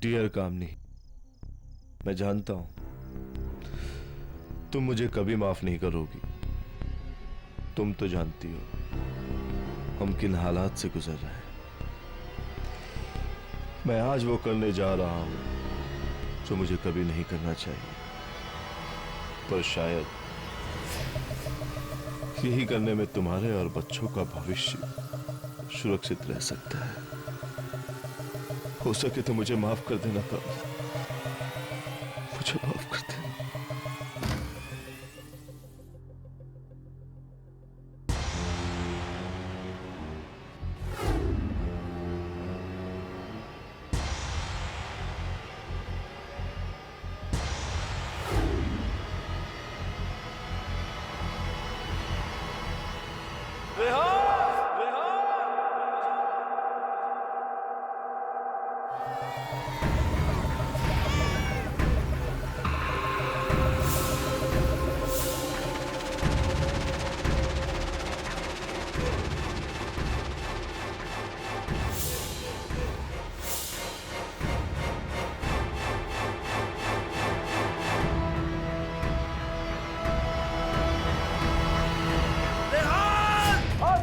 Dear कामनी, मैं जानता हूं तुम मुझे कभी माफ नहीं करोगी। तुम तो जानती हो हम किन हालात से गुजर रहे हैं। मैं आज वो करने जा रहा हूं जो मुझे कभी नहीं करना चाहिए, पर शायद यही करने में तुम्हारे और बच्चों का भविष्य सुरक्षित रह सकता है। हो सके तो मुझे माफ कर देना कमल, मुझे माफ कर देना।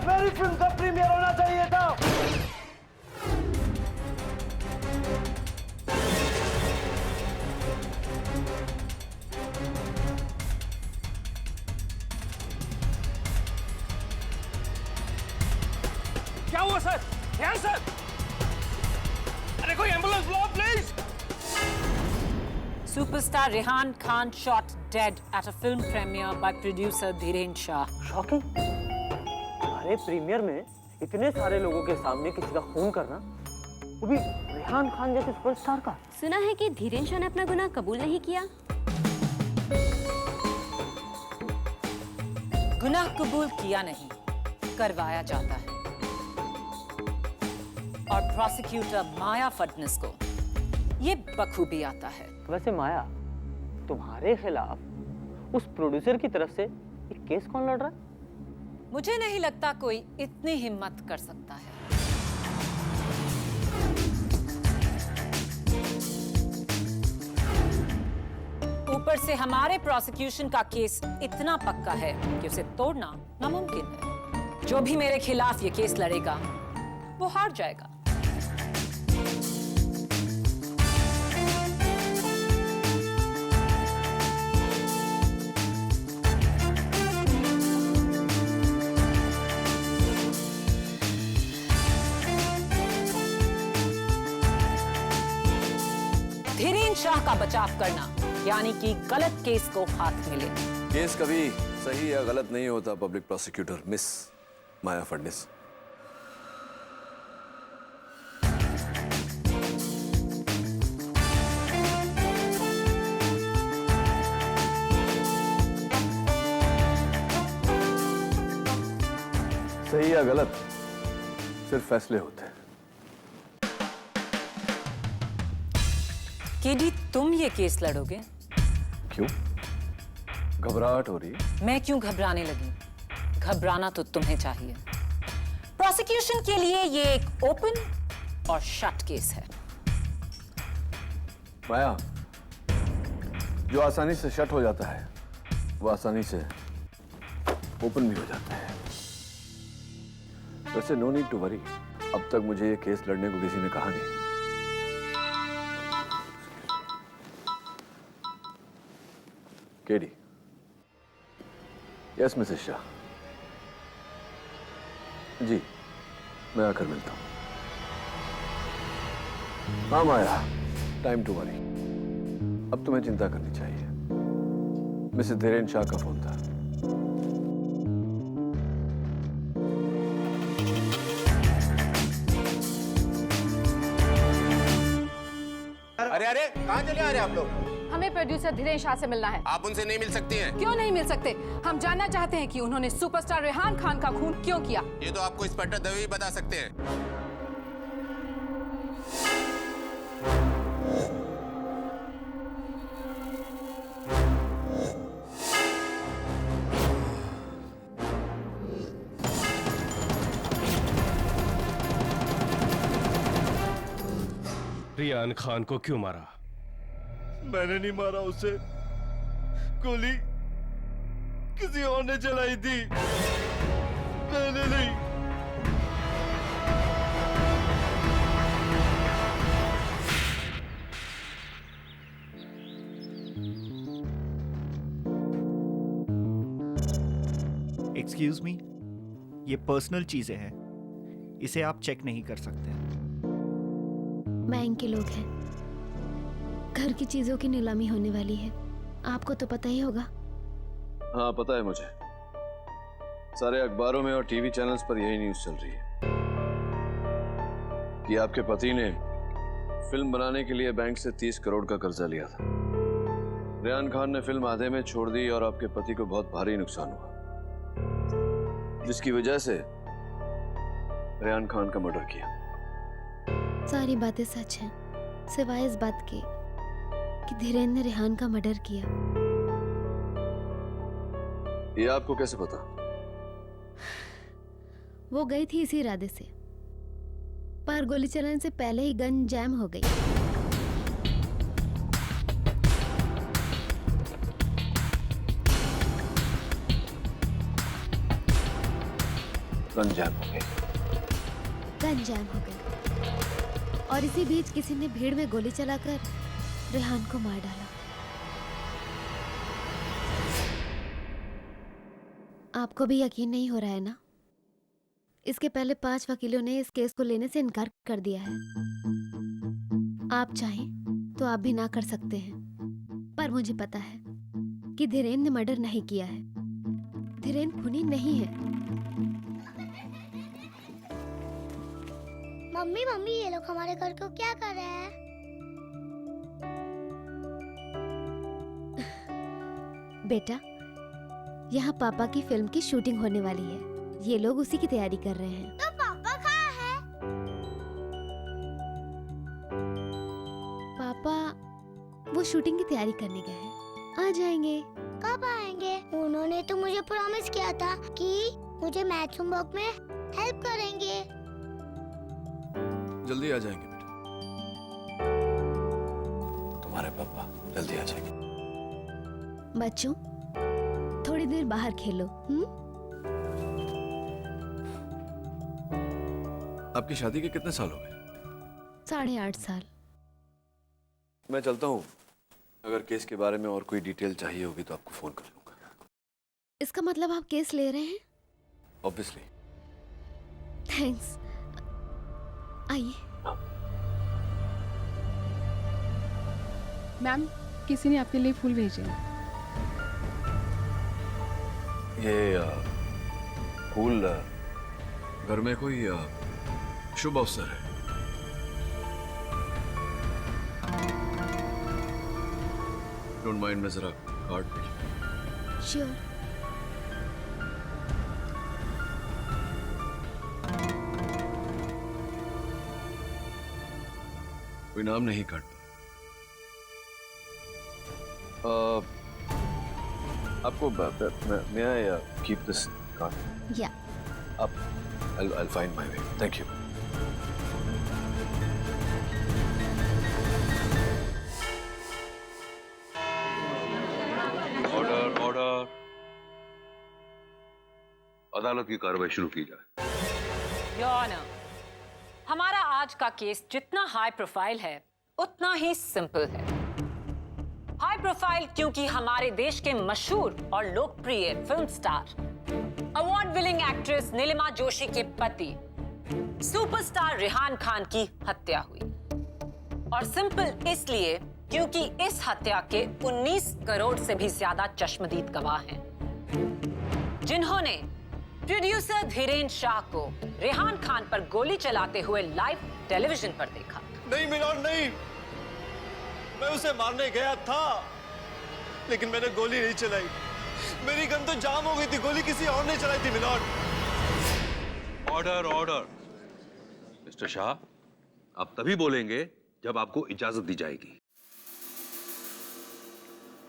मेरी फिल्म का प्रीमियर होना चाहिए था। क्या हुआ सर? ध्यान सर, अरे कोई एम्बुलेंस बुलाओ please. Superstar Rehan Khan shot dead at a film premiere by producer Dhiren Shah. Shocking. अरे प्रीमियर में इतने सारे लोगों के सामने किसी का खून करना, वो भी रेहान खान जैसे सुपरस्टार का। सुना है कि धीरेन शाह ने अपना गुनाह कबूल नहीं किया। गुनाह कबूल किया नहीं, करवाया जाता है। और प्रोसिक्यूटर माया फडनिस को ये बखूबी आता है। वैसे माया, तुम्हारे खिलाफ उस प्रोड्यूसर की तरफ से एक केस कौन लड़ रहा है? मुझे नहीं लगता कोई इतनी हिम्मत कर सकता है। ऊपर से हमारे प्रोसिक्यूशन का केस इतना पक्का है कि उसे तोड़ना नामुमकिन है। जो भी मेरे खिलाफ ये केस लड़ेगा वो हार जाएगा। धीरेन शाह का बचाव करना यानी कि गलत केस को हाथ मिले। केस कभी सही या गलत नहीं होता पब्लिक प्रोसिक्यूटर मिस माया फडनिस। सही या गलत सिर्फ फैसले होते हैं। केडी, तुम ये केस लड़ोगे? क्यों? घबराहट हो रही है? मैं क्यों घबराने लगी? घबराना तो तुम्हें चाहिए। प्रोसिक्यूशन के लिए ये एक ओपन और शट केस है। माया, जो आसानी से शट हो जाता है वो आसानी से ओपन भी हो जाता है। वैसे नो नीड टू वरी, अब तक मुझे ये केस लड़ने को किसी ने कहा नहीं। केडी। Yes Mrs Shah. जी, मैं आकर मिलता हूं। हाँ माया, टाइम टू वरी। अब तुम्हें चिंता करनी चाहिए। मिसेस धीरेन शाह का फोन था। अरे अरे, कहाँ चले आ रहे हैं आप लोग? हमें प्रोड्यूसर धीरेन शाह से मिलना है। आप उनसे नहीं मिल सकती हैं। क्यों नहीं मिल सकते? हम जानना चाहते हैं कि उन्होंने सुपरस्टार रेहान खान का खून क्यों किया। ये तो आपको इंस्पेक्टर दवे ही बता सकते हैं। रियान खान को क्यों मारा? मैंने नहीं मारा उसे, गोली किसी और ने चलाई थी, मैंने नहीं। एक्सक्यूज मी, ये पर्सनल चीजें हैं, इसे आप चेक नहीं कर सकते। बैंक के लोग हैं, घर की चीजों की नीलामी होने वाली है, आपको तो पता ही होगा। हाँ पता है मुझे, सारे अखबारों में और टीवी चैनल्स पर यही न्यूज़ चल रही है कि आपके पति ने फिल्म बनाने के लिए बैंक से 30 करोड़ का कर्जा लिया था। रेहान खान ने फिल्म आधे में छोड़ दी और आपके पति को बहुत भारी नुकसान हुआ, जिसकी वजह से रेहान खान का मर्डर किया। सारी बातें सच हैं, सिवाय इस बात के कि धीरेन ने रेहान का मर्डर किया। ये आपको कैसे पता? वो गई थी इसी इरादे से, पर गोली चलाने से पहले ही गन जैम हो गई। गन जैम हो गई। गन जैम हो गई और इसी बीच किसी ने भीड़ में गोली चलाकर रेहान को मार डाला। आपको भी यकीन नहीं हो रहा है ना? इसके पहले 5 वकीलों ने इस केस को लेने से इनकार कर दिया है। आप चाहें तो आप भी ना कर सकते हैं, पर मुझे पता है कि धीरेन ने मर्डर नहीं किया है। धीरेन खूनी नहीं है। मम्मी मम्मी, ये लोग हमारे घर को क्या कर रहे हैं? बेटा, यहाँ पापा की फिल्म की शूटिंग होने वाली है, ये लोग उसी की तैयारी कर रहे हैं। तो पापा कहाँ हैं? पापा वो शूटिंग की तैयारी करने गए हैं, आ जाएंगे। कब आएंगे? उन्होंने तो मुझे प्रॉमिस किया था कि मुझे मैथ होमवर्क में हेल्प करेंगे। जल्दी आ जाएंगे बेटा, तुम्हारे पापा जल्दी आ जाएंगे। बच्चों, थोड़ी देर बाहर खेलो। आपकी शादी के कितने साल हो गए? 8.5 साल। मैं चलता हूँ, अगर केस के बारे में और कोई डिटेल चाहिए होगी तो आपको फोन कर लूंगा। इसका मतलब आप केस ले रहे हैं? ऑब्वियसली। थैंक्स। आइए। मैम, किसी ने आपके लिए फूल भेजे हैं। ये फूल घर में कोई शुभ अवसर है? डोंट माइंड, मैं जरा कार्ड पे। श्योर। कोई नाम नहीं काटता। आपको may I keep this card? Yeah. I'll find my way. Thank you. Order. अदालत की कार्रवाई शुरू की जाए। योर ऑनर, हमारा आज का केस जितना हाई प्रोफाइल है उतना ही सिंपल है। हाई प्रोफाइल क्योंकि हमारे देश के मशहूर और लोकप्रिय film star, award winning actress Nilima Joshi के पति सुपरस्टार रेहान खान की हत्या हुई, और सिंपल इसलिए क्योंकि इस हत्या के 19 करोड़ से भी ज्यादा चश्मदीद गवाह हैं, जिन्होंने प्रोड्यूसर धीरेन शाह को रेहान खान पर गोली चलाते हुए लाइव टेलीविजन पर देखा। नहीं मिलोड, नहीं, मैं उसे मारने गया था, लेकिन मैंने गोली नहीं चलाई। मेरी गन तो जाम हो गई थी, गोली किसी और ने चलाई थी मिलोड। ऑर्डर। मिस्टर शाह, आप तभी बोलेंगे जब आपको इजाजत दी जाएगी।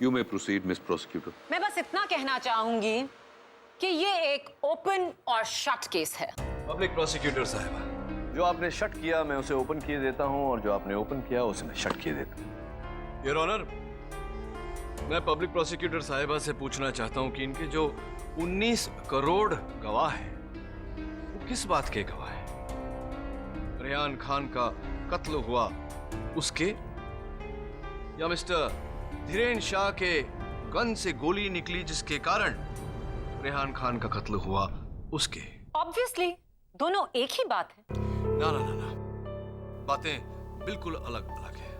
You may proceed miss prosecutor. मैं बस इतना कहना चाहूंगी कि ये एक ओपन और शट केस है। पब्लिक प्रोसिक्यूटर साहब, जो आपने शट किया मैं उसे ओपन किए देता हूं और जो आपने ओपन किया उसे मैं शट किए देता हूं। योर ऑनर, मैं पब्लिक प्रोसिक्यूटर साहिबा से पूछना चाहता हूं कि इनके जो 19 करोड़ गवाह हैं वो किस बात के गवाह हैं? रेहान खान का कत्ल हुआ उसके, या मिस्टर धीरेन शाह के गन से गोली निकली जिसके कारण रेहान खान का कत्ल हुआ उसके? ऑब्वियसली दोनों एक ही बात है। ना ना ना ना, बातें बिल्कुल अलग अलग है।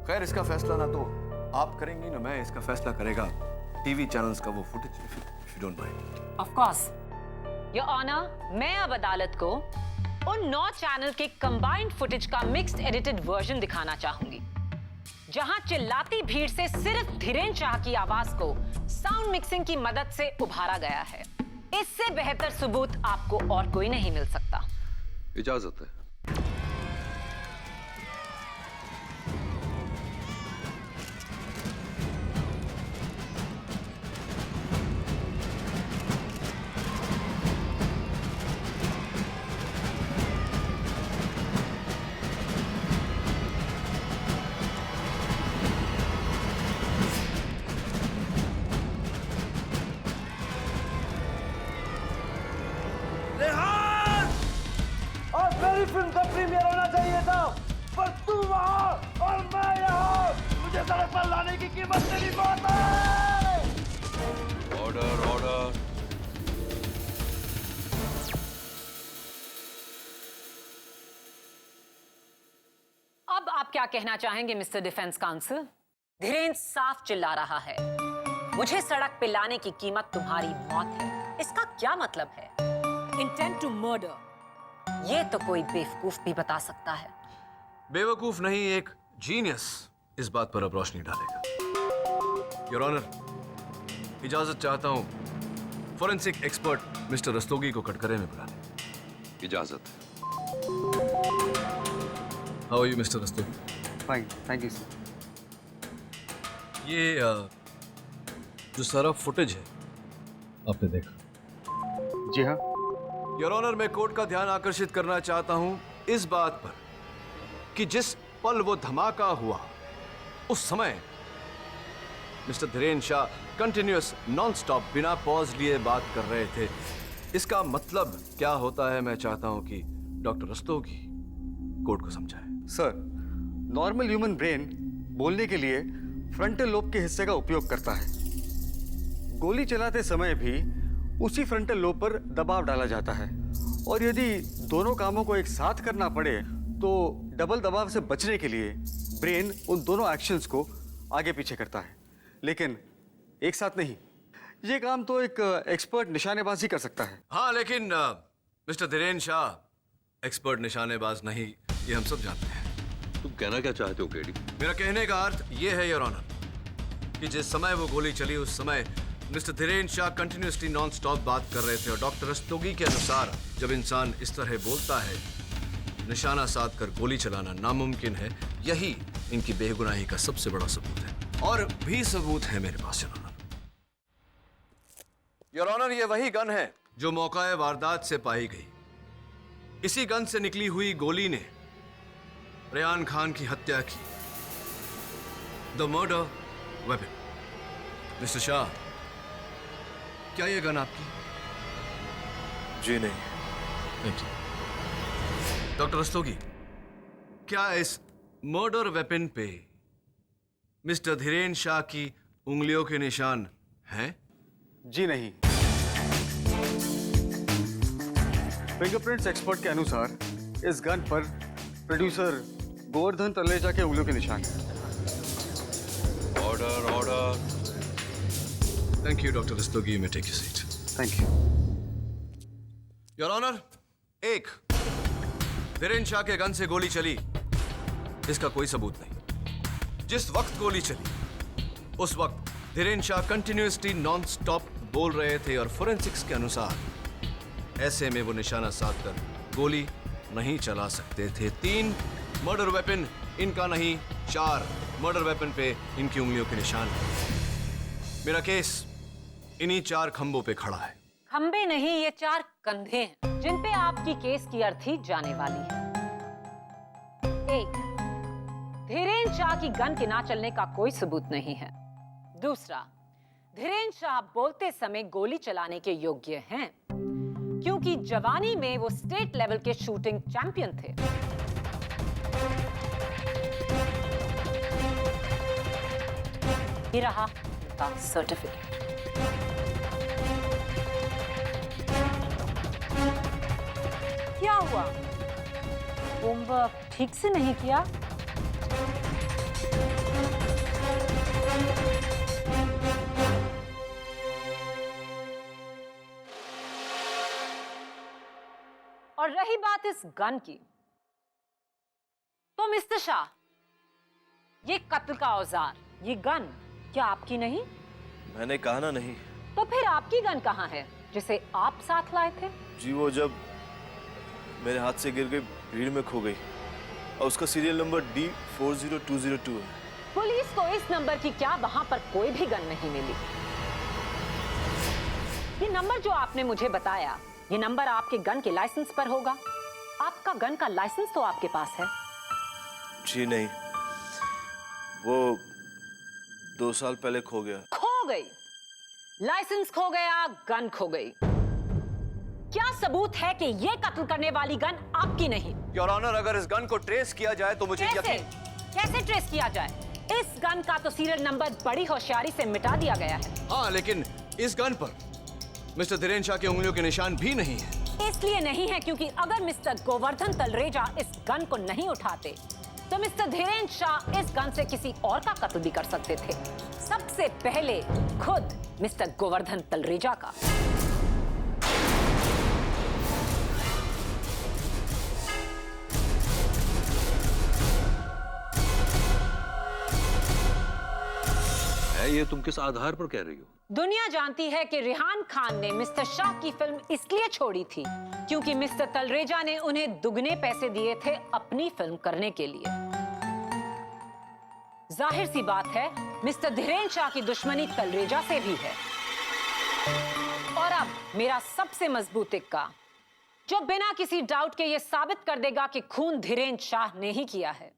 खैर, इसका फैसला ना तो आप करेंगी ना मैं, इसका फैसला करेगा टीवी चैनल्स का वो footage, if you don't mind. Of course your honour, मैं अब अदालत को उन 9 चैनल के कंबाइंड फुटेज का मिक्स्ड एडिटेड वर्जन दिखाना चाहूंगी, जहां चिल्लाती भीड़ से सिर्फ धीरेन शाह की आवाज को साउंड मिक्सिंग की मदद से उभारा गया है। इससे बेहतर सबूत आपको और कोई नहीं मिल सकता। इजाजत है। और मेरी फिल्म का प्रीमियर होना चाहिए था, पर तू वहां और मैं यहाँ। मुझे सड़क पर लाने की कीमत तेरी मौत है। Order order. अब आप क्या कहना चाहेंगे मिस्टर डिफेंस काउंसिल? धीरेन साफ चिल्ला रहा है, मुझे सड़क पे लाने की कीमत तुम्हारी मौत है। इसका क्या मतलब है? इंटेंट टू मर्डर, ये तो कोई बेवकूफ भी बता सकता है। बेवकूफ नहीं, एक जीनियस इस बात पर अब रोशनी डालेगा। योर ऑनर, इजाजत चाहता हूं फोरेंसिक एक्सपर्ट मिस्टर रस्तोगी को कटघरे में बुलाने। इजाजत। How are you mister Rastogi? Fine, thank you sir. ये जो सारा फुटेज है आपने देखा? जी हाँ। योर ऑनर, मैं कोर्ट का ध्यान आकर्षित करना चाहता हूं इस बात पर कि जिस पल वो धमाका हुआ उस समय mister Dhiren Shah continuous non stop बिना पॉज लिए बात कर रहे थे। इसका मतलब क्या होता है मैं चाहता हूं कि डॉक्टर रस्तोगी कोर्ट को समझाए। सर, नॉर्मल ह्यूमन ब्रेन बोलने के लिए फ्रंटल लोब के हिस्से का उपयोग करता है। गोली चलाते समय भी उसी फ्रंटल लोब पर दबाव डाला जाता है, और यदि दोनों कामों को एक साथ करना पड़े तो डबल दबाव से बचने के लिए ब्रेन उन दोनों एक्शंस को आगे पीछे करता है, लेकिन एक साथ नहीं। ये काम तो एक एक्सपर्ट निशानेबाज ही कर सकता है। हाँ, लेकिन मिस्टर धीरेन शाह एक्सपर्ट निशानेबाज नहीं, ये हम सब जानते हैं। तुम कहना क्या चाहते हो केडी? मेरा कहने का अर्थ ये है योर ऑनर कि जिस समय वो गोली चली उस समय mister Dhiren Shah continuously non stop बात कर रहे थे, और डॉक्टर रस्तोगी के अनुसार जब इंसान इस तरह बोलता है, निशाना साध कर गोली चलाना नामुमकिन है। यही इनकी बेगुनाही का सबसे बड़ा सबूत है, और भी सबूत है मेरे पास योर ऑनर। योर ऑनर, ये वही गन है जो मौका वारदात से पाई गई। इसी गन से निकली हुई गोली ने रेहान खान की हत्या की। The murder weapon. Mister Shah, क्या ये गन आपकी? जी नहीं। Thank you. डॉक्टर रस्तोगी, क्या इस मर्डर वेपन पे मिस्टर धीरेन शाह की उंगलियों के निशान हैं? जी नहीं। फिंगरप्रिंट्स एक्सपर्ट के अनुसार इस गन पर प्रोड्यूसर गोवर्धन तलेजा के उंगलियों के निशान हैं। Order order. Thank you doctor Rastogi, you may take your seat. Thank you. Your honour, एक धीरेन शाह के गन से गोली चली, इसका कोई सबूत नहीं। जिस वक्त गोली चली उस वक्त Dhiren Shah continuously non stop बोल रहे थे, और फोरेंसिक्स के अनुसार ऐसे में वो निशाना साध कर गोली नहीं चला सकते थे। 3 मर्डर वेपन इनका नहीं, 4 मर्डर वेपन पे इनकी उंगलियों के निशान हैं। मेरा केस इन्हीं 4 खंभों पे खड़ा है। खंबे नहीं, ये 4 कंधे हैं जिन पे आपकी केस की अर्थी जाने वाली है। 1, धीरेन्द्र शाह की गन के ना चलने का कोई सबूत नहीं है। दूसरा, धीरेन्द्र शाह बोलते समय गोली चलाने के योग्य हैं क्योंकि जवानी में वो स्टेट लेवल के शूटिंग चैंपियन थे। ये रहा उनका सर्टिफिकेट। क्या हुआ? होमवर्क ठीक से नहीं किया? और रही बात इस गन की, तो मिस्टर शाह, ये कत्ल का औजार, ये गन क्या आपकी नहीं? मैंने कहा ना नहीं। तो फिर आपकी गन कहाँ है जिसे आप साथ लाए थे? जी वो जब मेरे हाथ से गिर गई, भीड़ में खो गई, और उसका सीरियल नंबर D40202 है। पुलिस को इस नंबर की क्या वहां पर कोई भी गन नहीं मिली। ये नंबर जो आपने मुझे बताया, ये नंबर आपके गन के लाइसेंस पर होगा। आपका गन का लाइसेंस तो आपके पास है। जी नहीं, वो 2 साल पहले खो गया। खो गई? लाइसेंस खो गया, गन खो गई। क्या सबूत है कि ये कत्ल करने वाली गन आपकी नहीं? योर ऑनर, अगर इस गन को ट्रेस किया जाए तो मुझे कैसे ट्रेस किया जाए? इस गन का तो सीरियल नंबर बड़ी होशियारी से मिटा दिया गया है। हाँ, लेकिन इस गन पर मिस्टर धीरेन्द्र शाह की उंगलियों के निशान भी नहीं है। इसलिए नहीं है क्योंकि अगर मिस्टर गोवर्धन तलरेजा इस गन को नहीं उठाते तो मिस्टर धीरेन्द्र शाह इस गन से किसी और का कत्ल भी कर सकते थे। सबसे पहले खुद मिस्टर गोवर्धन तलरेजा का। ये तुम किस आधार पर कह रही हो? दुनिया जानती है कि रेहान खान ने मिस्टर शाह की फिल्म इसलिए छोड़ी थी क्योंकि मिस्टर तलरेजा ने उन्हें दुगने पैसे दिए थे अपनी फिल्म करने के लिए। जाहिर सी बात है, मिस्टर धीरेन्द्र शाह की दुश्मनी तलरेजा से भी है। और अब मेरा सबसे मजबूत इक्का, जो बिना किसी डाउट के यह साबित कर देगा कि खून धीरेन्द्र शाह ने ही किया है।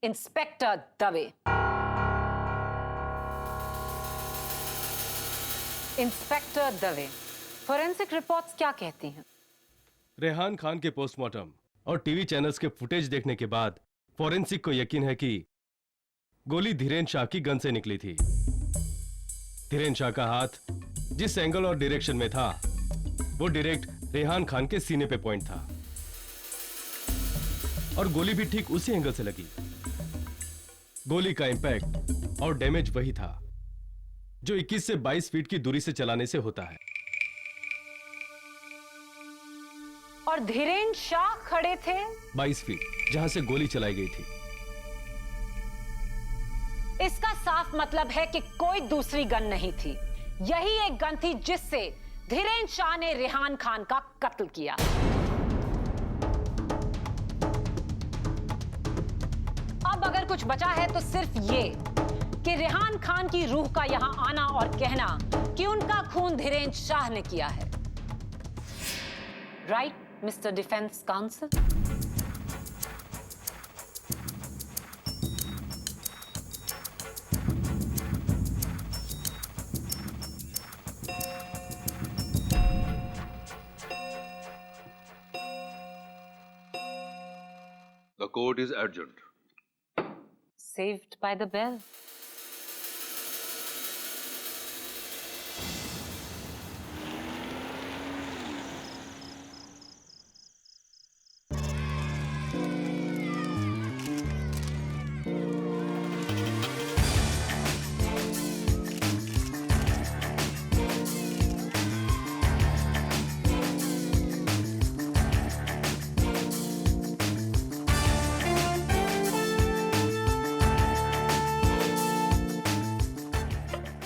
Inspector Dave. Inspector Dave, forensic reports क्या कहती हैं? रेहान खान के पोस्टमार्टम और टीवी चैनल्स के फुटेज देखने के बाद फोरेंसिक को यकीन है कि गोली धीरेन्द्र शाह की गन से निकली थी। धीरेन्द्र शाह का हाथ जिस एंगल और डायरेक्शन में था वो डायरेक्ट रेहान खान के सीने पे पॉइंट था और गोली भी ठीक उसी एंगल से लगी। गोली का इंपैक्ट और डैमेज वही था जो 21 से 22 फीट की दूरी से चलाने से होता है। और धीरेन्द्र शाह खड़े थे 22 फीट जहां से गोली चलाई गई थी। इसका साफ मतलब है कि कोई दूसरी गन नहीं थी, यही एक गन थी जिससे धीरेन्द्र शाह ने रेहान खान का कत्ल किया। अब अगर कुछ बचा है तो सिर्फ ये कि रेहान खान की रूह का यहां आना और कहना कि उनका खून धीरेन्द्र शाह ने किया है। Right, mister defence council? The court is adjourned. Saved by the bell.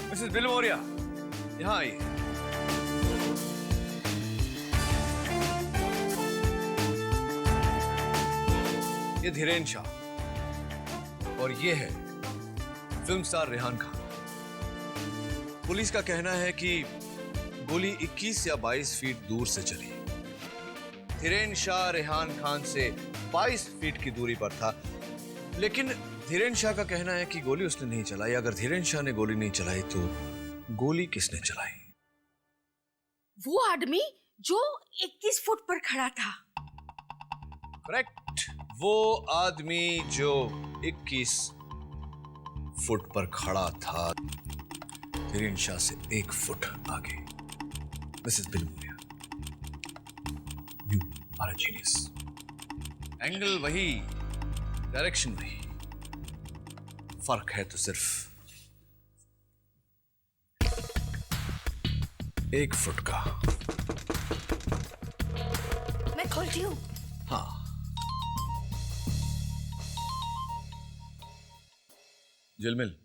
Mrs Bilimoria, यहाँ आइए। ये धीरेन्द्र शाह और ये है film star Rehan Khan. Police का कहना है कि गोली 21 या 22 फीट दूर से चली। धीरेन शाह रेहान खान से 22 फीट की दूरी पर था, लेकिन धीरेन शाह का कहना है कि गोली उसने नहीं चलाई। अगर धीरेन शाह ने गोली नहीं चलाई तो गोली किसने चलाई? वो आदमी जो 21 फुट पर खड़ा था। करेक्ट, वो आदमी जो 21 फुट पर खड़ा था, धीरेन शाह से 1 फुट आगे। Mrs Bilimoria, you are a genius. Angle वही, डायरेक्शन वही, फर्क है तो सिर्फ 1 फुट का। मैं खोलती हूँ। हाँ, जिलमिल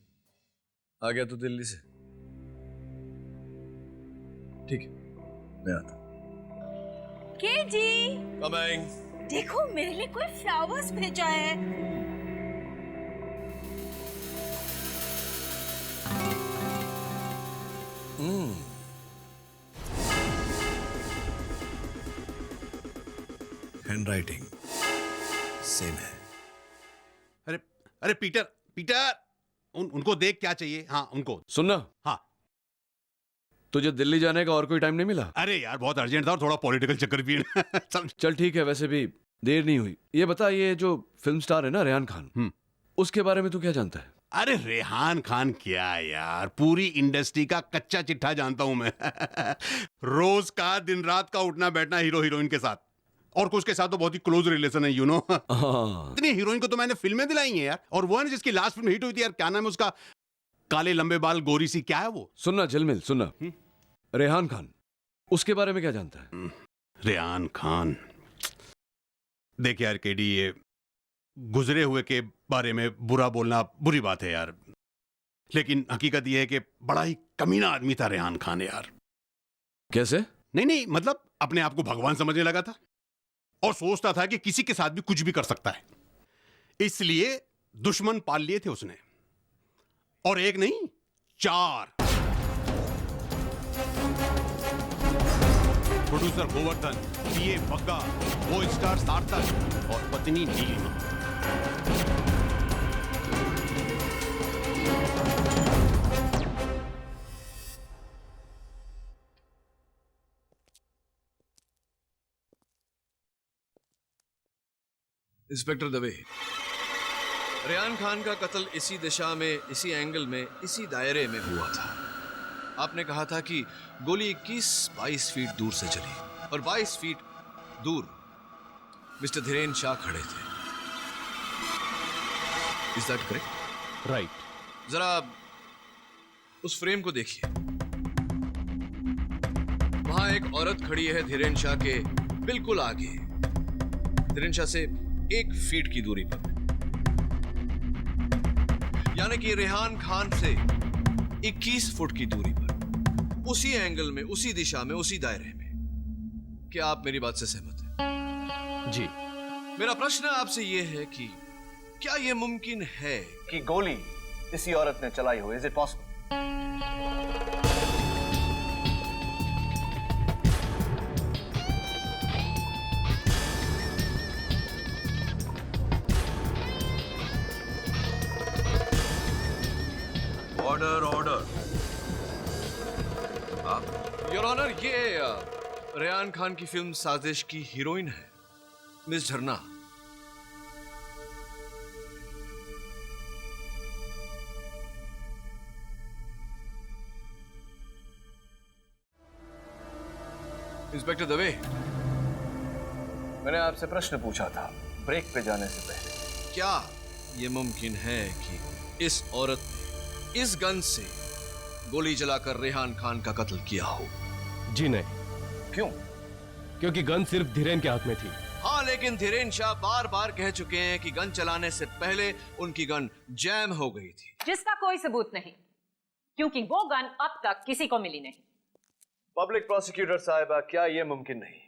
आ गया तो दिल्ली से? ठीक है, मैं आता हूं। के जी, कमिंग। देखो मेरे लिए कोई फ्लावर्स भेजा है। हैंडराइटिंग सेम है। अरे अरे पीटर, पीटर, उनको देख क्या चाहिए? हाँ उनको सुनना। हाँ, तुझे दिल्ली जाने का और कोई टाइम नहीं मिला? अरे यार बहुत अर्जेंट था और थोड़ा पॉलिटिकल चक्कर भी है। चल ठीक है, वैसे भी देर नहीं हुई। ये बता, ये जो फिल्म स्टार है ना रेहान खान, उसके बारे में तू क्या जानता है? अरे रेहान खान क्या यार, पूरी इंडस्ट्री का कच्चा चिट्ठा जानता हूं मैं। रोज का दिन रात का उठना बैठना हीरो हीरोइन के साथ, और कुछ के साथ तो बहुत ही क्लोज रिलेशन है, यू नो। इतनी हीरोइन को तो मैंने फिल्में दिलाई हैं यार। और वो है जिसकी लास्ट फिल्म हिट हुई थी यार, क्या नाम है उसका? काले लंबे बाल गोरी सी, क्या है वो? सुनना झिलमिल, सुनना। रेहान खान, उसके बारे में क्या जानता है? रेहान खान, देख यार केडी, ये गुजरे हुए के बारे में बुरा बोलना बुरी बात है यार, लेकिन हकीकत यह है कि बड़ा ही कमीना आदमी था रेहान खान यार। कैसे? नहीं, मतलब अपने आप को भगवान समझने लगा था और सोचता था कि किसी के साथ भी कुछ भी कर सकता है, इसलिए दुश्मन पाल लिए थे उसने, और एक नहीं 4। प्रोड्यूसर गोवर्धन, पीए बग्गा, वो स्टार सार्थक और पत्नी नीलिमा। इंस्पेक्टर दवे, रेहान खान का कत्ल इसी दिशा में, इसी एंगल में, इसी दायरे में हुआ था। आपने कहा था कि गोली 21-22 फीट दूर से चली और 22 फीट दूर मिस्टर धीरेन शाह खड़े थे। Is that correct? राइट। जरा उस फ्रेम को देखिए। वहां एक औरत खड़ी है धीरेन शाह के बिल्कुल आगे, धीरेन शाह से 1 फीट की दूरी पर, यानी कि रेहान खान से 21 फुट की दूरी पर, उसी एंगल में, उसी दिशा में, उसी दायरे में। क्या आप मेरी बात से सहमत हैं? जी। मेरा प्रश्न आपसे यह है कि क्या यह मुमकिन है कि गोली इसी औरत ने चलाई हो? Is it possible? Order order. Your honour, ये रेहान खान की फिल्म साजिश की हीरोइन है मिस झरना। इंस्पेक्टर दवे, मैंने आपसे प्रश्न पूछा था ब्रेक पे जाने से पहले, क्या यह मुमकिन है कि इस औरत ने इस गन से गोली चलाकर रेहान खान का कत्ल किया हो? जी नहीं। क्यों? क्योंकि गन सिर्फ धीरेन के हाथ में थी। हाँ, लेकिन धीरेन शाह बार बार कह चुके हैं कि गन चलाने से पहले उनकी गन जैम हो गई थी, जिसका कोई सबूत नहीं, क्योंकि वो गन अब तक किसी को मिली नहीं। पब्लिक प्रोसिक्यूटर साहिबा, क्या यह मुमकिन नहीं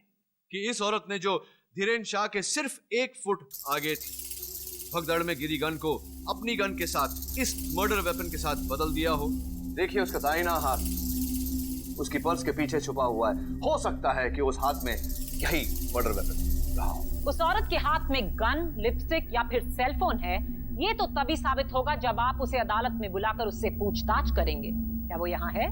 कि इस औरत ने जो धीरेन शाह के सिर्फ 1 फुट आगे थी, भगदड़ में गिरी गन को अपनी गन के साथ, इस मर्डर वेपन के साथ बदल दिया हो? देखिए उसका दाहिना हाथ, उसकी पर्स के पीछे छुपा हुआ है। हो सकता है कि उस हाथ में यही मर्डर वेपन रहा हो। उस औरत के हाथ में गन, लिपस्टिक या फिर सेलफोन है, ये तो तभी साबित होगा जब आप उसे अदालत में बुलाकर उससे पूछताछ करेंगे। क्या वो यहाँ है?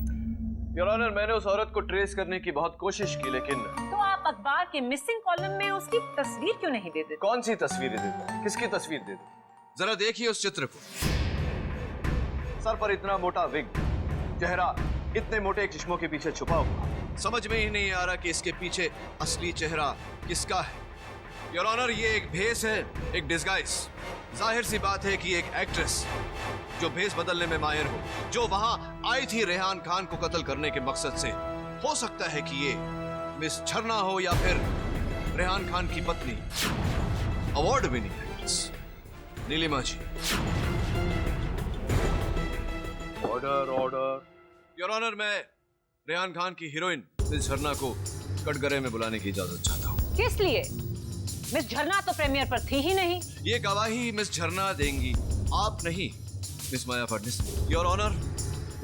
योर ऑनर, मैंने उस औरत को ट्रेस करने की बहुत कोशिश की, लेकिन तो आप अखबार के मिसिंग कॉलम में उसकी तस्वीर क्यों नहीं देते? कौन सी तस्वीरें दे दूं? किसकी तस्वीर दे दूं? जरा देखिए उस चित्र को। सर पर इतना मोटा विग, चेहरा इतने मोटे चश्मों के पीछे छुपा हुआ, समझ में ही नहीं आ रहा कि इसके पीछे असली चेहरा किसका है। योर ऑनर, ये एक भेस है, एक डिस्गाइज। जाहिर सी बात है कि एक एक्ट्रेस जो भेस बदलने में माहिर हो, जो वहां आई थी रेहान खान को कत्ल करने के मकसद से, हो सकता है कि ये मिस झरना हो या फिर रेहान खान की पत्नी, award winning actress Nilima ji. Order order. Your honour, मैं रेहान खान की हीरोइन मिस झरना को कटघरे में बुलाने की इजाजत चाहता हूँ। किस लिए? मिस झरना तो प्रीमियर पर थी ही नहीं। ये गवाही मिस झरना देंगी, आप नहीं, miss Maya Phadnis. Your honour,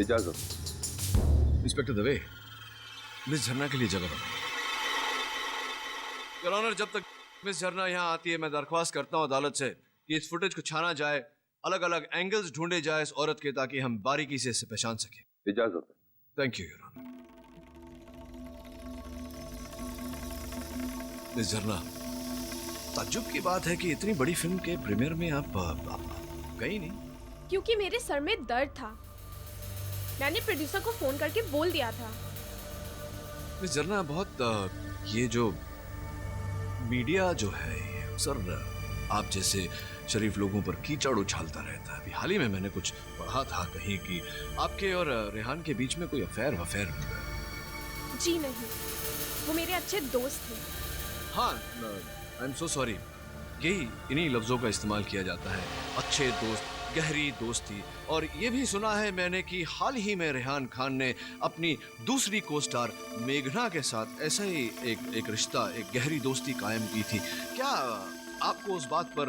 इजाजत। इंस्पेक्टर दवे, मिस झरना के लिए जगह बनाइए। योर ऑनर, जब तक मिस झरना यहाँ आती है, मैं दरख्वास्त करता हूँ अदालत से कि इस फुटेज को छाना जाए, अलग अलग एंगल्स ढूंढे जाए इस औरत के, ताकि हम बारीकी से इसे पहचान सकें। इजाजत। Thank you your honour. Miss Jharna, ताज्जुब की बात है कि इतनी बड़ी फिल्म के प्रीमियर में आप गई नहीं। क्योंकि मेरे सर में दर्द था। मैंने प्रोड्यूसर को फोन करके बोल दिया था। मिस झरना, बहुत ये जो मीडिया जो है, ये सर आप जैसे शरीफ लोगों पर कीचड़ उछालता रहता है। अभी हाल ही में मैंने कुछ पढ़ा था कहीं कि आपके और रेहान के बीच में कोई अफेयर जी नहीं, वो मेरे अच्छे दोस्त थे। हाँ, आई एम सो सॉरी। यही इन्हीं लफ्जों का इस्तेमाल किया जाता है, अच्छे दोस्त, गहरी दोस्ती। और ये भी सुना है मैंने कि हाल ही में रेहान खान ने अपनी दूसरी को स्टार मेघना के साथ ऐसा ही एक रिश्ता, एक गहरी दोस्ती कायम की थी। क्या आपको उस बात पर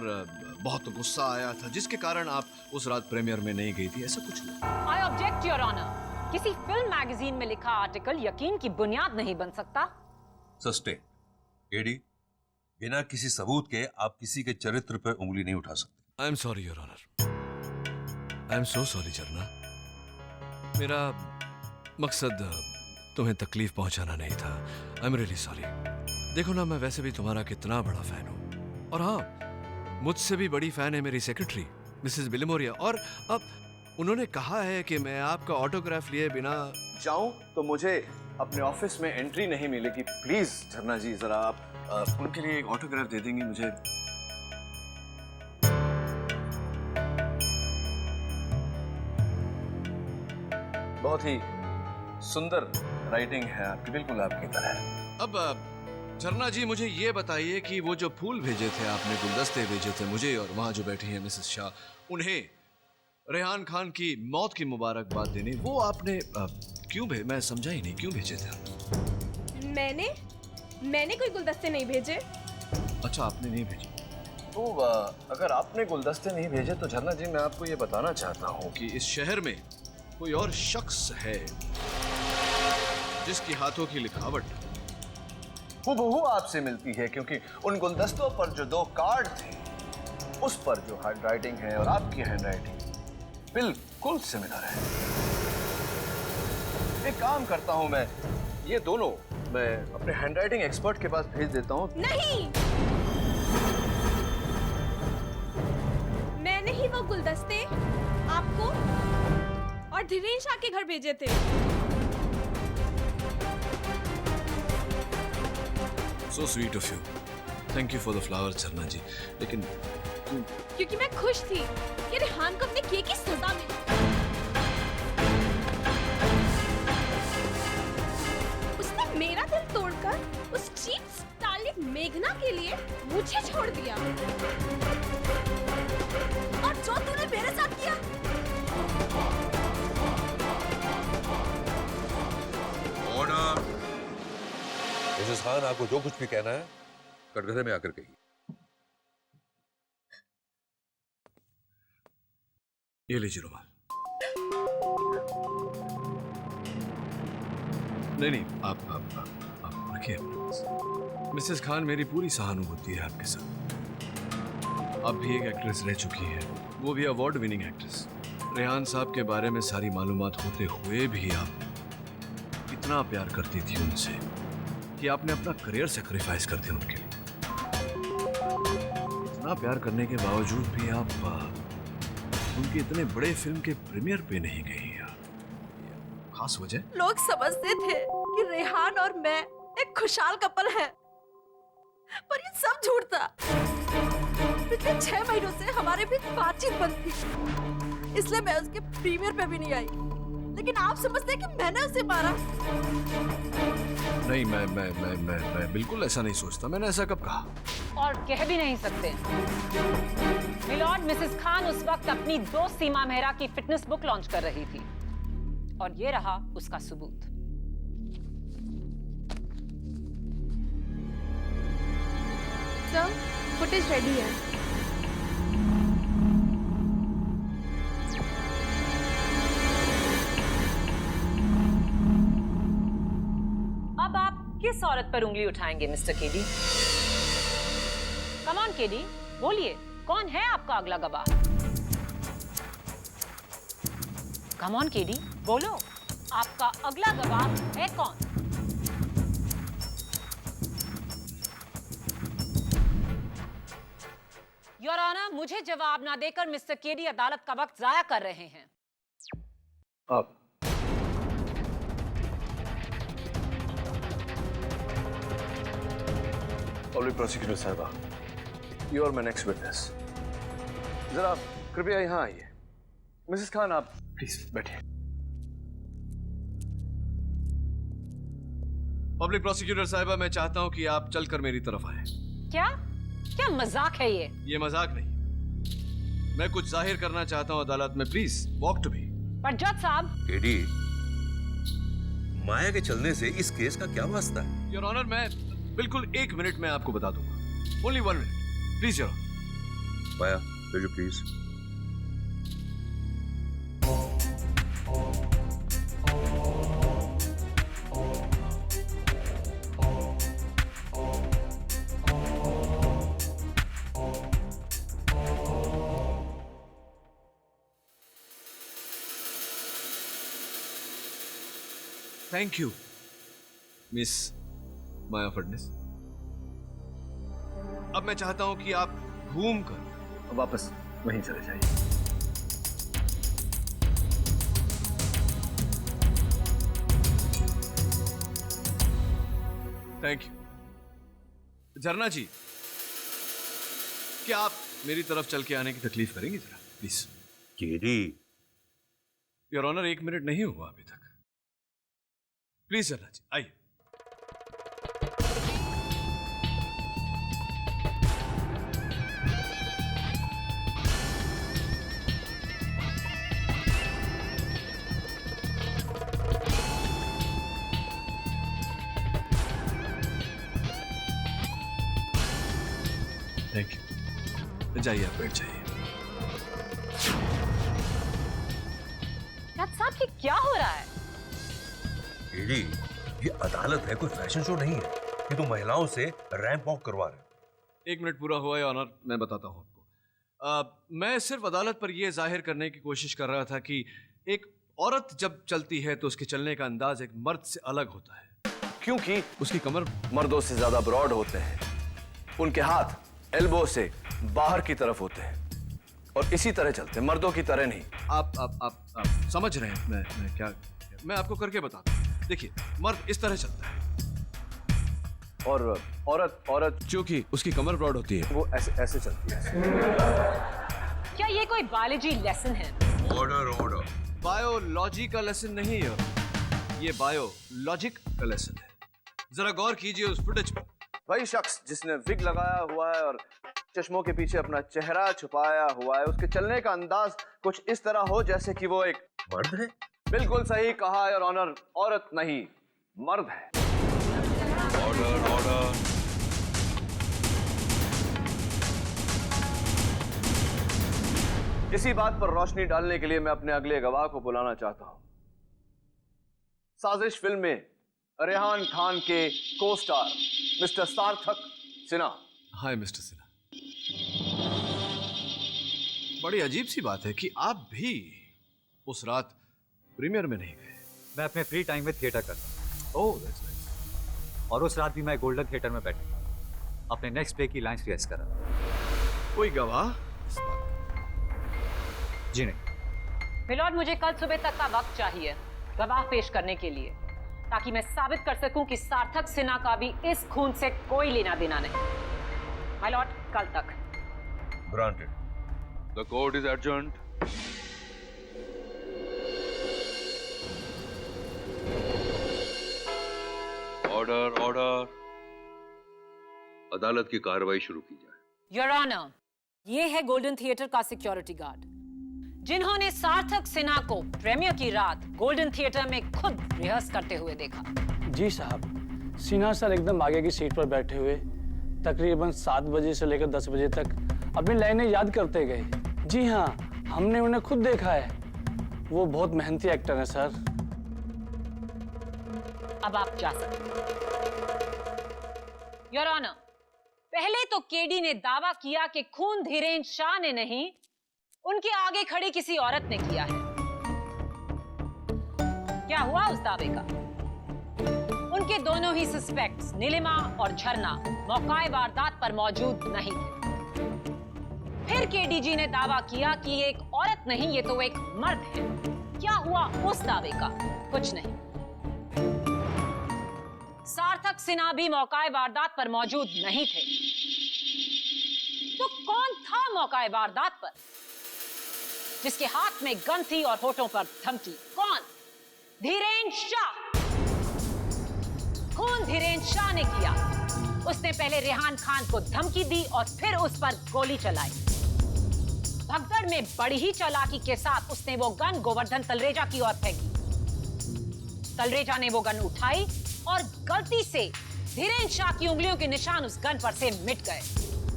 बहुत गुस्सा आया था जिसके कारण आप उस रात प्रीमियर में नहीं गई थी? ऐसा कुछ हुआ? I object your honour. किसी फिल्म मैगजीन में लिखा आर्टिकल यकीन की बुनियाद नहीं बन सकता। सस्टेन। एडी, बिना किसी सबूत के आप किसी के चरित्र पर उंगली नहीं उठा सकते। I am sorry your honour. I am so sorry Jharna. मेरा मकसद तुम्हें तकलीफ पहुंचाना नहीं था। I am really sorry. देखो ना, मैं वैसे भी तुम्हारा कितना बड़ा फैन हूं। और हाँ, मुझसे भी बड़ी फैन है मेरी सेक्रेटरी मिसेस बिलिमोरिया। और अब उन्होंने कहा है कि मैं आपका ऑटोग्राफ लिए बिना जाऊं तो मुझे अपने ऑफिस में एंट्री नहीं मिलेगी। प्लीज झरना जी, जरा आप उनके लिए एक ऑटोग्राफ दे देंगी मुझे? बहुत ही सुंदर राइटिंग है आपकी, बिल्कुल आपकी तरह। अब झरना जी, मुझे ये बताइए कि वो जो फूल भेजे थे आपने, गुलदस्ते भेजे थे मुझे और वहां जो बैठी हैं मिसेस शाह, उन्हें रेहान खान की मौत की मुबारकबाद देने, वो आपने क्यों मैं समझा ही नहीं, क्यों भेजे थे आप? मैंने कोई गुलदस्ते नहीं भेजे। अच्छा, आपने नहीं भेजे। तो अगर आपने गुलदस्ते नहीं भेजे तो झरना जी, मैं आपको ये बताना चाहता हूँ कि इस शहर में कोई और शख्स है जिसकी हाथों की लिखावट हूबहू आपसे मिलती है, क्योंकि उन गुलदस्तों पर जो 2 कार्ड थे, उस पर जो हैंडराइटिंग है और आपकी हैंडराइटिंग बिल्कुल सिमिलर है। एक काम करता हूं, मैं ये दोनों मैं अपने हैंडराइटिंग एक्सपर्ट के पास भेज देता हूं। नहीं, मैंने ही वो गुलदस्ते आपको और धीरेन शाह के घर भेजे थे। So sweet of you. Thank you for the flowers, झरना जी। लेकिन क्योंकि मैं खुश थी कि रेहान को अपने किए की सजा मिली। उसने मेरा दिल तोड़कर उस चीप स्टारलिट मेघना के लिए मुझे छोड़ दिया। और जो तूने मेरे साथ किया, ऑर्डर। मिसेस खान, आपको जो कुछ भी कहना है कटघरे में आकर कहिए। ये लीजिए रुमाल। नहीं, आप रखिए। मिसेस खान, मेरी पूरी सहानुभूति है आपके साथ। आप भी एक एक्ट्रेस रह चुकी है, वो भी अवार्ड विनिंग एक्ट्रेस। रेहान साहब के बारे में सारी मालूमात होते हुए भी आप इतना प्यार करती थी उनसे कि आपने अपना करियर सेक्रीफाइस कर दिया उनके लिए। इतना प्यार करने के बावजूद भी आप उनके इतने बड़े फिल्म के प्रीमियर पे नहीं गई यार। खास वजह? लोग समझते थे कि रेहान और मैं एक खुशहाल कपल है, पर ये सब झूठ था। पिछले 6 महीनों से हमारे बीच बातचीत बंद थी, इसलिए मैं उसके प्रीमियर पे भी नहीं आई। लेकिन आप समझते हैं कि मैंने उसे मारा? नहीं, मैं बिल्कुल ऐसा नहीं सोचता। मैंने ऐसा कब कहा? और कह भी नहीं सकते। मिलॉर्ड, मिसेस खान उस वक्त अपनी दोस्त सीमा मेहरा की फिटनेस बुक लॉन्च कर रही थी, और ये रहा उसका सबूत। सर, फुटेज रेडी है। अब आप किस औरत पर उंगली उठाएंगे mister KD? Come on KD, बोलिए, कौन है आपका अगला गवाह? कम ऑन केडी, बोलो, आपका अगला गवाह है कौन? योर ऑनर, मुझे जवाब ना देकर मिस्टर केडी अदालत का वक्त जाया कर रहे हैं। आप पब्लिक प्रोसिक्यूटर साहबा, you are my next witness. जरा कृपया यहाँ आइए। मिसेस खान, आप प्लीज बैठिए। पब्लिक प्रोसिक्यूटर साहबा, मैं चाहता हूं कि आप चलकर मेरी तरफ आए। क्या क्या मजाक है ये? ये मजाक नहीं, मैं कुछ जाहिर करना चाहता हूं अदालत में। Please walk to me. पर जज साहब, केडी, माया के चलने से इस केस का क्या वास्ता है? योर ऑनर, मैं बिल्कुल 1 मिनट में आपको बता दूंगा। Only 1 minute please your honour. Maya, will you please? Thank you miss Maya Phadnis. अब मैं चाहता हूं कि आप घूमकर वापस वहीं चले जाइए। Thank you. झरना जी, क्या आप मेरी तरफ चल के आने की तकलीफ करेंगे जरा please? KD, your honour, 1 minute नहीं हुआ अभी तक। प्लीज झरना जी, आइए। Thank you. जाइए, आप बैठ जाइए। जज साहब, ये क्या हो रहा है? केडी, ये अदालत है, कोई फैशन शो नहीं है। ये तो महिलाओं से रैंप वॉक करवा रहे। 1 मिनट पूरा हुआ है ऑनर, मैं बताता हूं आपको। मैं सिर्फ अदालत पर यह जाहिर करने की कोशिश कर रहा था कि एक औरत जब चलती है तो उसके चलने का अंदाज एक मर्द से अलग होता है, क्योंकि उसकी कमर मर्दों से ज्यादा ब्रॉड होते हैं, उनके हाथ एल्बो से बाहर की तरफ होते हैं और इसी तरह चलते हैं, मर्दों की तरह नहीं। आप समझ रहे हैं मैं क्या? मैं आपको करके बताता हूं। देखिए, मर्द इस तरह चलता है और औरत क्योंकि उसकी कमर ब्रॉड होती है, वो ऐसे चलती है। क्या ये कोई बायोलॉजी लेसन है? ऑर्डर। बायोलॉजी का लेसन नहीं है, ये बायोलॉजिक का लेसन है। जरा गौर कीजिए उस फुटेज पर। वही शख्स जिसने विग लगाया हुआ है और चश्मों के पीछे अपना चेहरा छुपाया हुआ है, उसके चलने का अंदाज कुछ इस तरह हो जैसे कि वो एक मर्द है। बिल्कुल सही कहा योर ऑनर, औरत नहीं मर्द है। ऑर्डर। इसी बात पर रोशनी डालने के लिए मैं अपने अगले गवाह को बुलाना चाहता हूं। साजिश फिल्म में रेहान खान के को स्टार मिस्टर सार्थक सिन्हा। हाय मिस्टर सिन्हा। बड़ी अजीब सी बात है कि आप भी उस रात प्रीमियर में नहीं गए। मैं अपने फ्री टाइम में थिएटर करता हूँ। Oh that's nice. और उस रात भी मैं गोल्डन थिएटर में बैठा अपने नेक्स्ट प्ले की लाइंस रिहर्स कर रहा था। कोई गवाह? जी नहीं। मिलॉर्ड, मुझे कल सुबह तक का वक्त चाहिए गवाह पेश करने के लिए, ताकि मैं साबित कर सकूं कि सार्थक सिन्हा का भी इस खून से कोई लेना देना नहीं। माय लॉर्ड, कल तक। Granted. The court is adjourned. Order order. अदालत की कार्रवाई शुरू की जाए। योर ऑनर, ये है गोल्डन थिएटर का सिक्योरिटी गार्ड, जिन्होंने सार्थक सिन्हा को प्रीमियर की रात गोल्डन थिएटर में खुद रिहर्स करते हुए देखा। जी साहब, सिन्हा सर एकदम आगे की सीट पर बैठे हुए तकरीबन 7 बजे से लेकर 10 बजे तक अपनी लाइनें याद करते गए। जी हाँ, हमने उन्हें खुद देखा है। वो बहुत मेहनती एक्टर हैं सर। अब आप जा सकते हैं। योर ऑनर, पहले तो केडी ने दावा किया कि खून धीरेन्द्र शाह ने नहीं, उनके आगे खड़ी किसी औरत ने किया है। क्या हुआ उस दावे का? उनके दोनों ही सस्पेक्ट्स नीलिमा और झरना मौकाए वारदात पर मौजूद नहीं थे। फिर केडीजी ने दावा किया कि ये एक औरत नहीं, ये तो एक मर्द है। क्या हुआ उस दावे का? कुछ नहीं। सार्थक सिन्हा भी मौकाए वारदात पर मौजूद नहीं थे। तो कौन था मौकाए वारदात पर, जिसके हाथ में गन थी और होठों पर धमकी? कौन? धीरेन्द्र शाह। खून धीरेन्द्र शाह ने किया। उसने पहले रेहान खान को धमकी दी और फिर उस पर गोली चलाई। भगदड़ में बड़ी ही चालाकी के साथ उसने वो गन गोवर्धन तलरेजा की ओर फेंकी। तलरेजा ने वो गन उठाई और गलती से धीरेन्द्र शाह की उंगलियों के निशान उस गन पर से मिट गए।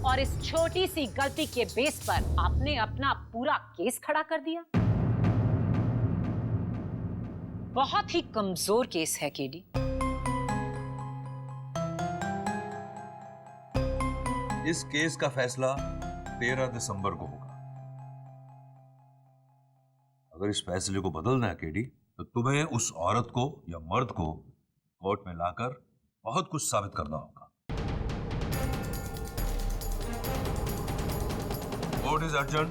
और इस छोटी सी गलती के बेस पर आपने अपना पूरा केस खड़ा कर दिया। बहुत ही कमजोर केस है केडी। इस केस का फैसला 13 दिसंबर को होगा। अगर इस फैसले को बदलना है केडी, तो तुम्हें उस औरत को या मर्द को कोर्ट में लाकर बहुत कुछ साबित करना होगा। Court is urgent.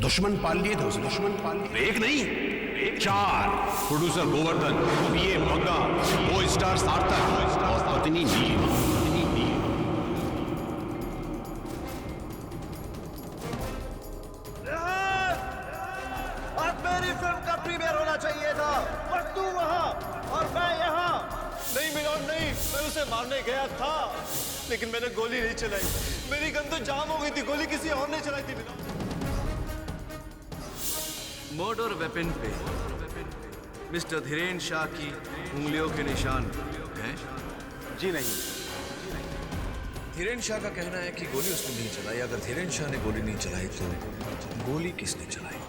दुश्मन पाल लिए थे उसने। दुश्मन पाल लिए एक नहीं, 4। प्रोड्यूसर गोवर्धन, पीए मंगा, को स्टार सार्थक और पत्नी नीलिमा। आज मेरी फिल्म का प्रीमियर होना चाहिए था, पर तू वहां और मैं यहाँ। नहीं मिलॉर्ड, नहीं। मैं उसे मारने गया था, लेकिन मैंने गोली नहीं चलाई। मेरी गन तो जाम हो गई थी। गोली किसी और ने चलाई थी मिलॉर्ड। मर्डर वेपन पे मिस्टर धीरेन्द्र शाह की उंगलियों के निशान हैं? जी नहीं। धीरेन्द्र शाह का कहना है कि गोली उसने नहीं चलाई। अगर धीरेन्द्र शाह ने गोली नहीं चलाई तो गोली किसने चलाई?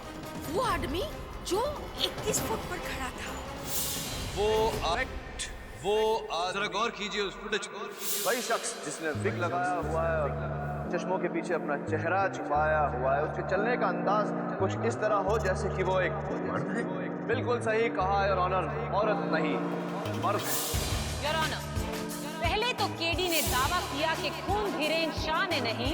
वो आदमी जो 21 फुट पर खड़ा था। वो जरा गौर कीजिए उस फुटेज पर। वही शख्स जिसने विग लगाया हुआ है और चश्मों के पीछे अपना चेहरा छुपाया हुआ है, उसके चलने का अंदाज कुछ इस तरह हो जैसे कि वो एक मर्द है। बिल्कुल सही कहा योर ऑनर, औरत नहीं मर्द है। योर ऑनर, पहले तो केडी ने दावा किया कि खून धीरेन्द्र शाह ने नहीं,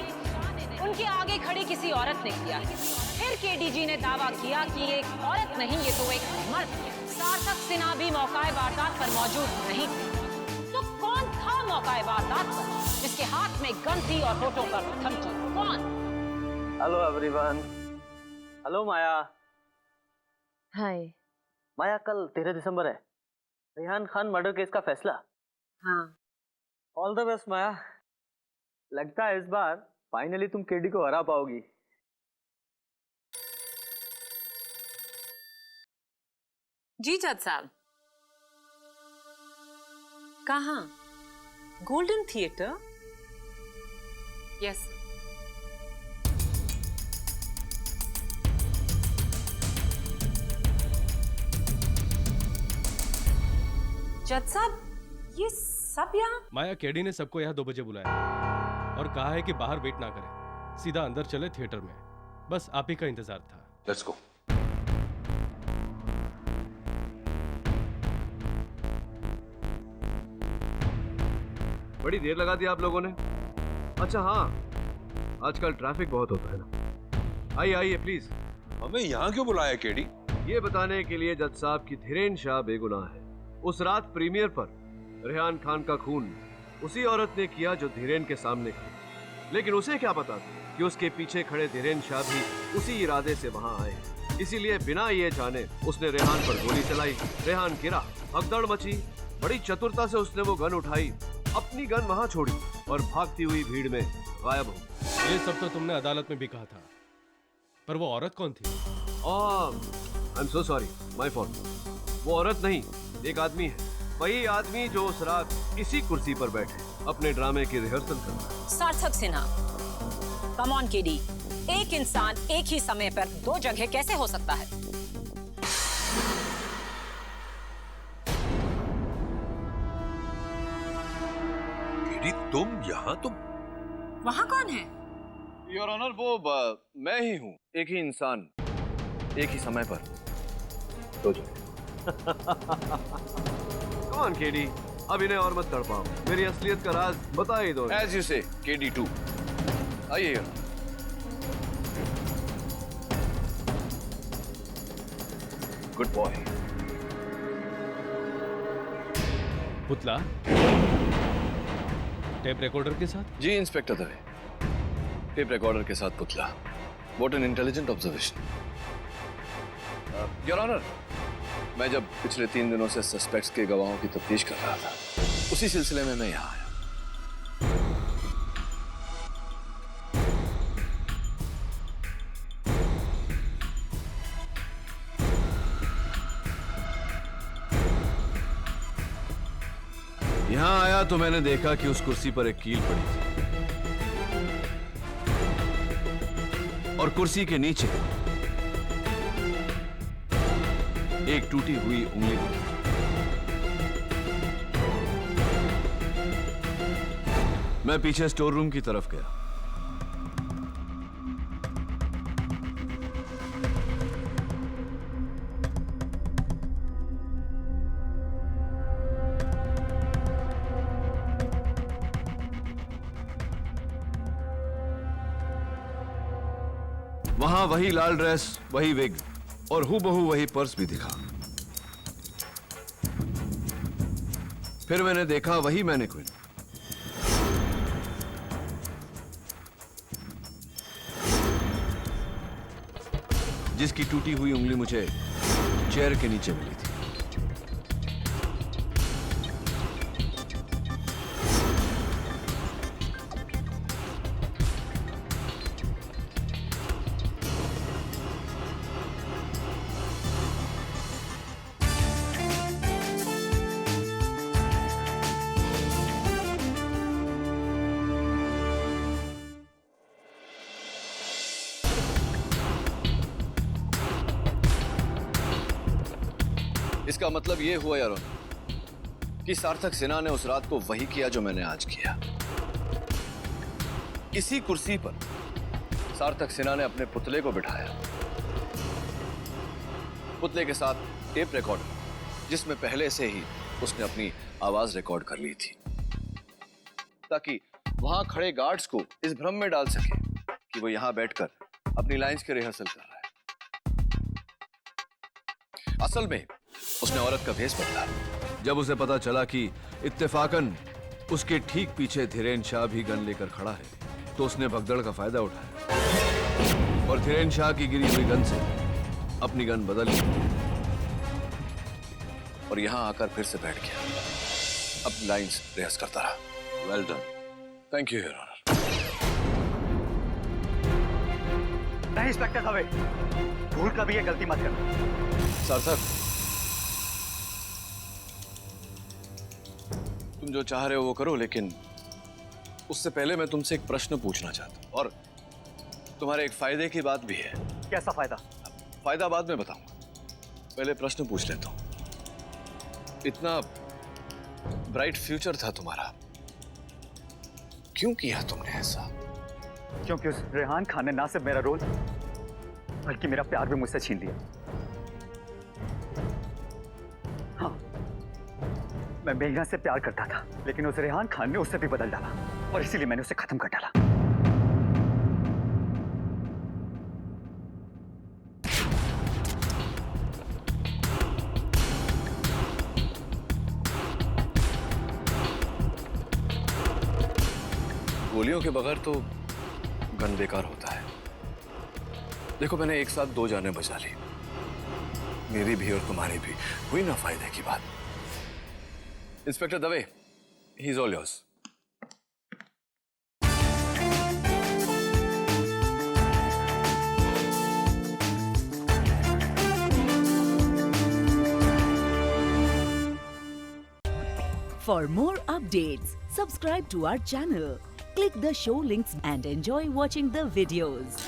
उनके आगे खड़ी किसी औरत ने किया। फिर केडीजी ने दावा किया कि ये एक औरत नहीं, ये तो एक मर्द है। सार्थक सिन्हा भी मौकाए वारदात पर मौजूद नहीं थे। तो कौन था मौकाए वारदात पर, जिसके हाथ में गन थी और होठों पर धमकी? कौन? Hello everyone. हेलो माया। हाय। माया, कल 13 दिसंबर है, रेहान खान मर्डर केस का फैसला। हाँ। ऑल द बेस्ट माया। लगता है इस बार फाइनली तुम केडी को हरा पाओगी। जी जज साहब। कहाँ? Golden theatre? यस। जज साहब, ये सब यहाँ? माया केडी ने सबको यहाँ 2 बजे बुलाया और कहा है कि बाहर वेट ना करें, सीधा अंदर चले थिएटर में। बस आप ही का इंतजार था। Let's go. बड़ी देर लगा दी आप लोगों ने। अच्छा हाँ, आजकल ट्रैफिक बहुत होता है ना। आइए आइए प्लीज। हमें यहाँ क्यों बुलाया केडी? ये बताने के लिए जज साहब की धीरेन शाह बेगुनाह है। उस रात प्रीमियर पर रेहान खान का खून उसी औरत ने किया जो धीरेन के सामने खड़ी, लेकिन उसे क्या पता था कि उसके पीछे खड़े धीरेन शाह भी उसी इरादे से वहां आए। इसीलिए बिना ये जाने उसने रेहान पर गोली चलाई। रेहान गिरा, भगदड़ मची। बड़ी चतुरता से उसने वो गन उठाई, अपनी गन वहां छोड़ी और भागती हुई भीड़ में गायब हो। ये सब तो तुमने अदालत में भी कहा था, पर वो औरत कौन थी? आई am so sorry, my fault. वो औरत नहीं, एक आदमी है। वही आदमी जो उस रात इसी कुर्सी पर बैठे अपने ड्रामे की रिहर्सल कर रहा है। सार्थक सिन्हा, कम ऑन केडी, एक इंसान एक ही समय पर 2 जगह कैसे हो सकता है? केडी, तुम यहाँ? तुम वहाँ कौन है? योर ऑनर, वो मैं ही हूँ। एक ही इंसान एक ही समय पर 2 जगह। कौन केडी, अब इन्हें और मत तड़पाओ। मेरी असलियत का राज बता ही दो। As you say, KD 2। आइए। Good boy. पुतला टेप रिकॉर्डर के साथ? जी इंस्पेक्टर दवे, टेप रिकॉर्डर के साथ पुतला। What an intelligent observation. Your honour, मैं जब पिछले 3 दिनों से सस्पेक्ट्स के गवाहों की तफ्तीश कर रहा था, उसी सिलसिले में मैं यहाँ आया। यहाँ आया तो मैंने देखा कि उस कुर्सी पर एक कील पड़ी थी और कुर्सी के नीचे एक टूटी हुई उंगली थी। मैं पीछे स्टोर रूम की तरफ गया। वहां वही लाल ड्रेस, वही विग और हूबहू वही पर्स भी दिखा। फिर मैंने देखा वही मैनेक्विन। जिसकी टूटी हुई उंगली मुझे चेयर के नीचे मिली थी। इसका मतलब यह हुआ यार कि सार्थक सिन्हा ने उस रात को वही किया जो मैंने आज किया। इसी कुर्सी पर सार्थक सिन्हा ने अपने पुतले को बिठाया, पुतले के साथ टेप रिकॉर्डर जिसमें पहले से ही उसने अपनी आवाज रिकॉर्ड कर ली थी, ताकि वहां खड़े गार्ड्स को इस भ्रम में डाल सके कि वो यहां बैठकर अपनी लाइंस की रिहर्सल कर रहा है। असल में उसने औरत का भेष बदला। जब उसे पता चला कि इत्तेफाकन उसके ठीक पीछे धीरेन शाह भी गन लेकर खड़ा है, तो उसने भगदड़ का फायदा उठाया और धीरेन शाह की गिरी हुई गन से अपनी गन बदल ली और यहां आकर फिर से बैठ गया, अपनी लाइंस रिहर्स करता रहा। Well done, thank you your honour. नहीं इंस्पेक्टर दवे, भूल कभी ये गलती मत करना। सार्थक, तुम जो चाह रहे हो वो करो, लेकिन उससे पहले मैं तुमसे एक प्रश्न पूछना चाहता हूँ, और तुम्हारे एक फायदे की बात भी है। कैसा फायदा? फायदा बाद में बताऊंगा, पहले प्रश्न पूछ लेता हूँ। इतना ब्राइट फ्यूचर था तुम्हारा, क्यों किया तुमने ऐसा? क्योंकि उस रेहान खान ने ना सिर्फ मेरा रोल बल्कि मेरा प्यार भी मुझसे छीन लिया। हाँ, मैं मेघना से प्यार करता था, लेकिन उस रेहान खान ने उसे भी बदल डाला और इसीलिए मैंने उसे खत्म कर डाला। गोलियों के बगैर तो गन बेकार होता है। देखो, मैंने एक साथ 2 जानें बचा ली, मेरी भी और तुम्हारी भी। हुई ना फायदे की बात। Inspector Dave, he is all yours. For more updates, subscribe to our channel, click the show links and enjoy watching the videos.